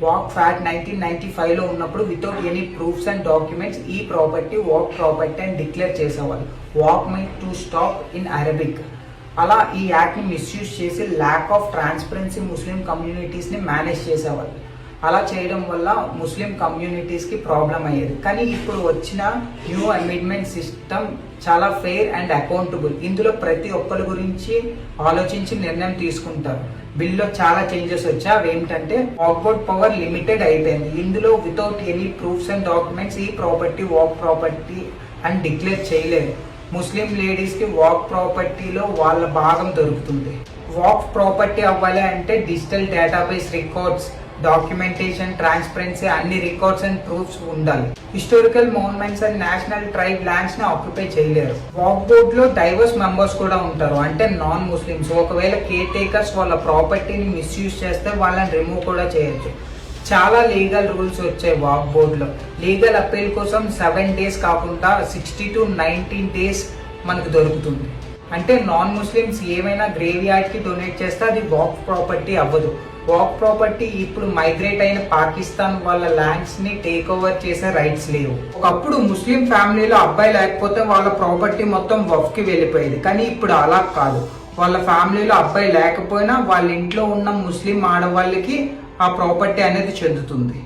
Walk fat 1995 లో ఉన్నప్పుడు without any proofs and documents ఈ ప్రాపర్టీ వాక్ ప్రాపర్టీ అని డిక్లేర్ చేసేవాళ్ళు. Walk my to stop in Arabic. అలా ఈ యాక్ట్ ని మిస్యూజ్ చేసి lack of transparency Muslim communities ని మేనేజ్ చేసేవాళ్ళు. అలా చేయడం వల్ల ముస్లిం కమ్యూనిటీస్ కి ప్రాబ్లం అయ్యేది. కానీ ఇప్పుడు వచ్చిన న్యూ అమెండ్మెంట్ సిస్టమ్ చాలా ఫెయిర్ అండ్ అకౌంటబుల్. ఇందులో ప్రతి ఒక్కరి గురించి ఆలోచించి నిర్ణయం తీసుకుంటారు. బిల్లో చాలా చేంజెస్ వచ్చాయి. అవి ఏంటంటే వాకౌట్ పవర్ లిమిటెడ్ అయిపోయింది. ఇందులో without any proofs and documents ఈ ప్రాపర్టీ వాక్ ప్రాపర్టీ అని డిక్లేర్ చేయలేదు. ముస్లిం లేడీస్ కి వాక్ ప్రాపర్టీలో వాళ్ళ భాగం దొరుకుతుంది. వాక్ ప్రాపర్టీ అవ్వాలి అంటే digital database records, documentation, transparency, అన్ని రికార్డ్స్ అండ్ ప్రూఫ్స్ ఉండాలి. Historical monuments and national tribe lands ని ఆక్యుపై చేయలేరు. వాక్ బోర్డ్ లో డైవర్స్ మెంబర్స్ కూడా ఉంటారు, అంటే నాన్ ముస్లిమ్స్. ఒకవేళ కేర్ టేకర్స్ వాళ్ళ ప్రాపర్టీని మిస్యూజ్ చేస్తే వాళ్ళని రిమూవ్ కూడా చేయొచ్చు. చాలా లీగల్ రూల్స్ వచ్చాయి వాక్ బోర్డ్ లో. లీగల్ అప్పీల్ కోసం 7 days కాకుండా 60 to 90 days మనకు దొరుకుతుంది. అంటే నాన్ ముస్లిమ్స్ ఏమైనా గ్రేవ్ యార్డ్ కి డొనేట్ చేస్తే అది వాక్ ప్రాపర్టీ అవ్వదు. వాక్ ప్రాపర్టీ ఇప్పుడు మైగ్రేట్ అయిన పాకిస్తాన్ వాళ్ళ ల్యాండ్స్ ని టేక్ ఓవర్ చేసే రైట్స్ లేవు. ఒకప్పుడు ముస్లిం ఫ్యామిలీలో అబ్బాయి లేకపోతే వాళ్ళ ప్రాపర్టీ మొత్తం వఫ్ కి వెళ్ళిపోయేది. కానీ ఇప్పుడు అలా కాదు. వాళ్ళ ఫ్యామిలీలో అబ్బాయి లేకపోయినా వాళ్ళ ఇంట్లో ఉన్న ముస్లిం ఆడవాళ్ళకి ఆ ప్రాపర్టీ అనేది చెందుతుంది.